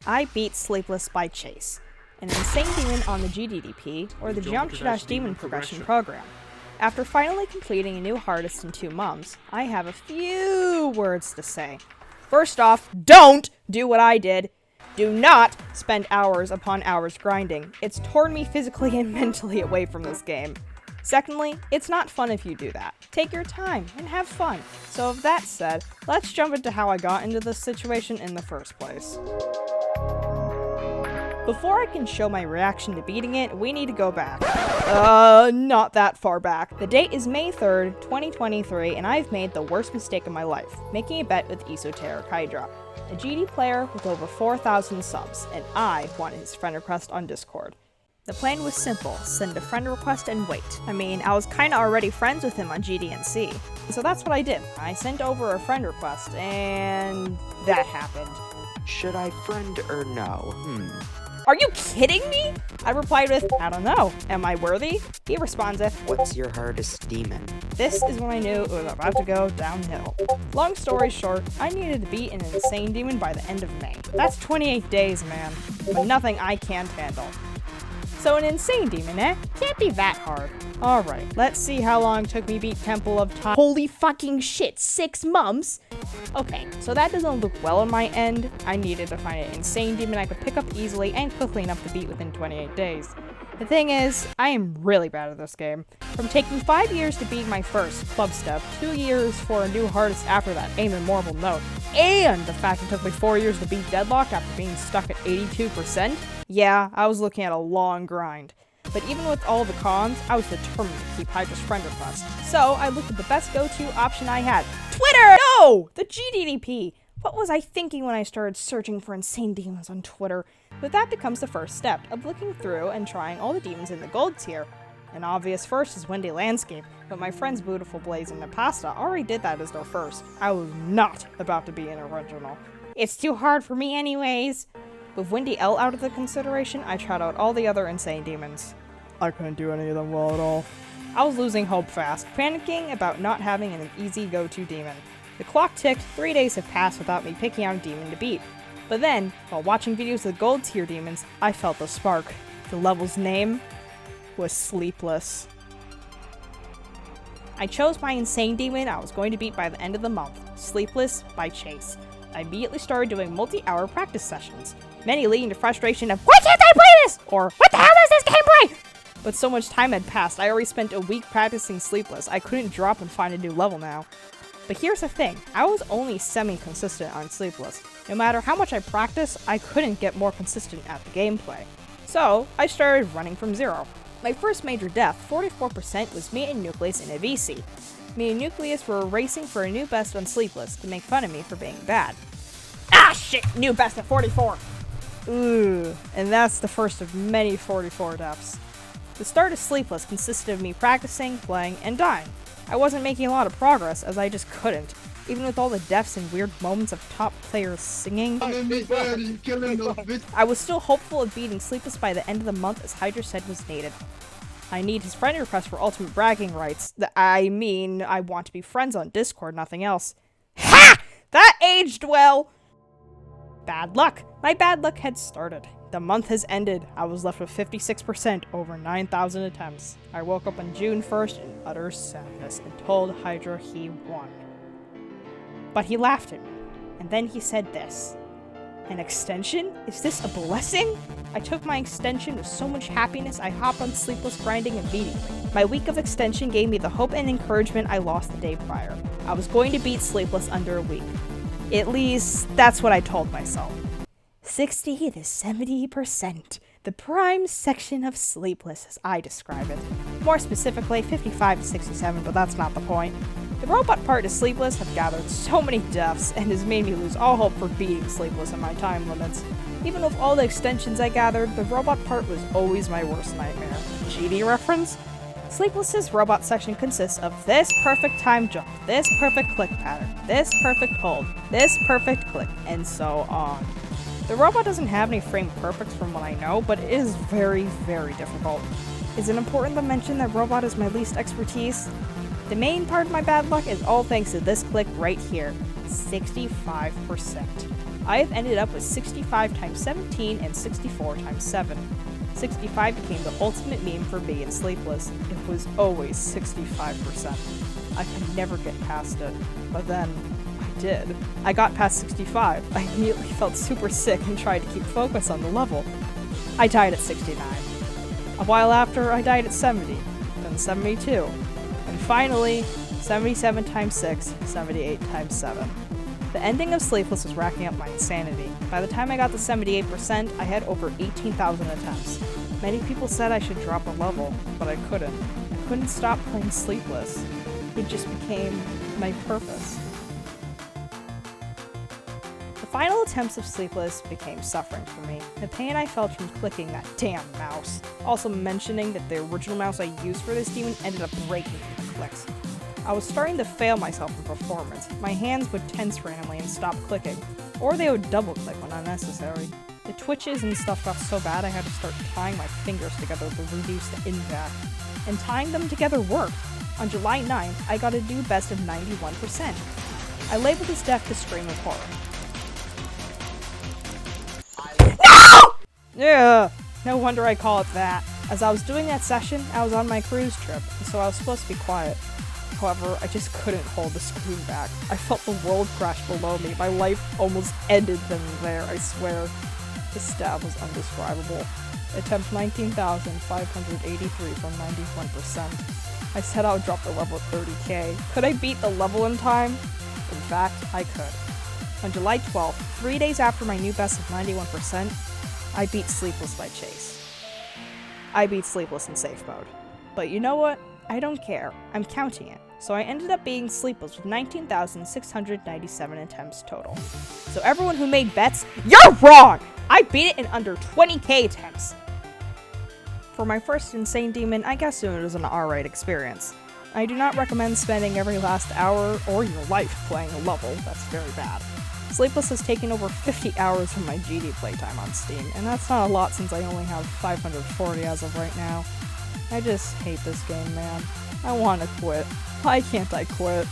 I beat Sleepless by Chase, an insane demon on the GDDP, or the Geometry Dash Demon Progression Program. After finally completing a new hardest in 2 months, I have a few words to say. First off, don't do what I did. Do not spend hours upon hours grinding. It's torn me physically and mentally away from this game. Secondly, it's not fun if you do that. Take your time and have fun. So with that said, let's jump into how I got into this situation in the first place. Before I can show my reaction to beating it, we need to go back. Not that far back. The date is May 3rd, 2023, and I've made the worst mistake of my life, making a bet with Esoteric Hydra, a GD player with over 4,000 subs, and I wanted his friend request on Discord. The plan was simple, send a friend request and wait. I mean, I was kinda already friends with him on GDNC, so that's what I did. I sent over a friend request, and that happened. Should I friend or no? Are you kidding me? I replied with, I don't know, am I worthy? He responds with, What's your hardest demon? this is when I knew it was about to go downhill. Long story short, I needed to beat an insane demon by the end of May. That's 28 days, man, but nothing I can't handle. So an insane demon, eh? Can't be that hard. Alright, let's see how long it took me beat Temple of Time. Holy fucking shit, 6 months? Okay, so that doesn't look well on my end. I needed to find an insane demon I could pick up easily and quickly enough to beat within 28 days. The thing is, I am really bad at this game. From taking 5 years to beat my first club step, 2 years for a new hardest after that aim and memorable note, and the fact it took me 4 years to beat Deadlocked after being stuck at 82%, yeah, I was looking at a long grind. But even with all the cons, I was determined to keep Hydra's friend request. So I looked at the best go-to option I had. Twitter! No! The GDDP! What was I thinking when I started searching for insane demons on Twitter? But that becomes the first step of looking through and trying all the demons in the gold tier. An obvious first is Windy Landscape, but my friends Beautiful Blaze and Napasta already did that as their first. I was not about to be an original. It's too hard for me anyways. With Windy L out of the consideration, I tried out all the other insane demons. I couldn't do any of them well at all. I was losing hope fast, panicking about not having an easy go-to demon. The clock ticked, 3 days have passed without me picking out a demon to beat. But then, while watching videos of the gold tier demons, I felt the spark. The level's name was Sleepless. I chose my insane demon I was going to beat by the end of the month, Sleepless by Chase. I immediately started doing multi-hour practice sessions, many leading to frustration of, why can't I play this? Or, what the hell is this gameplay? But so much time had passed, I already spent a week practicing Sleepless, I couldn't drop and find a new level now. But here's the thing, I was only semi-consistent on Sleepless. No matter how much I practiced, I couldn't get more consistent at the gameplay. So, I started running from zero. My first major death, 44%, was me and Nucleus in a VC. Me and Nucleus were racing for a new best on Sleepless to make fun of me for being bad. Ah shit, new best at 44! Ooh, and that's the first of many 44 deaths. The start of Sleepless consisted of me practicing, playing, and dying. I wasn't making a lot of progress, as I just couldn't, even with all the deaths and weird moments of top players singing. I was still hopeful of beating Sleepless by the end of the month, as Hydra said was needed. I need his friend request for ultimate bragging rights. I mean, I want to be friends on Discord, nothing else. Ha! That aged well! Bad luck. My bad luck had started. The month has ended. I was left with 56% over 9,000 attempts. I woke up on June 1st in utter sadness and told Hydra he won. But he laughed at me, and then he said this. An extension? Is this a blessing? I took my extension with so much happiness I hopped on Sleepless grinding immediately. My week of extension gave me the hope and encouragement I lost the day prior. I was going to beat Sleepless under a week. At least, that's what I told myself. 60 to 70%. The prime section of Sleepless, as I describe it. More specifically, 55 to 67, but that's not the point. The robot part of Sleepless have gathered so many deaths and has made me lose all hope for beating Sleepless in my time limits. Even with all the extensions I gathered, the robot part was always my worst nightmare. GD reference? Sleepless's robot section consists of this perfect time jump, this perfect click pattern, this perfect hold, this perfect click, and so on. The robot doesn't have any frame perfects from what I know, but it is very, very difficult. Is it important to mention that robot is my least expertise? The main part of my bad luck is all thanks to this click right here, 65%. I have ended up with 65 times 17 and 64 times 7. 65 became the ultimate meme for me in Sleepless. It was always 65%. I could never get past it, but then I did. I got past 65. I immediately felt super sick and tried to keep focus on the level. I died at 69. A while after, I died at 70, then 72, and finally, 77 times 6, 78 times 7. The ending of Sleepless was racking up my insanity. By the time I got to 78%, I had over 18,000 attempts. Many people said I should drop a level, but I couldn't. I couldn't stop playing Sleepless. It just became my purpose. The final attempts of Sleepless became suffering for me. The pain I felt from clicking that damn mouse. Also mentioning that the original mouse I used for this demon ended up breaking the clicks. I was starting to fail myself in performance. My hands would tense randomly and stop clicking, or they would double click when unnecessary. The twitches and stuff got so bad I had to start tying my fingers together to reduce the impact. And tying them together worked. On July 9th, I got a new best of 91%. I labeled this death the scream of horror. No! Yeah, no wonder I call it that. As I was doing that session, I was on my cruise trip, so I was supposed to be quiet. However, I just couldn't hold the scream back. I felt the world crash below me. My life almost ended then and there, I swear. The stab was undescribable. Attempt 19,583 from 91%. I said I would drop the level at 30k. Could I beat the level in time? In fact, I could. On July 12th, 3 days after my new best of 91%, I beat Sleepless by Chase. I beat Sleepless in safe mode. But you know what? I don't care. I'm counting it. So I ended up being Sleepless with 19,697 attempts total. So everyone who made bets, you're wrong! I beat it in under 20k attempts. For my first insane demon, I guess it was an alright experience. I do not recommend spending every last hour or your life playing a level, that's very bad. Sleepless has taken over 50 hours from my GD playtime on Steam, and that's not a lot since I only have 540 as of right now. I just hate this game, man. I want to quit. Why can't I quit?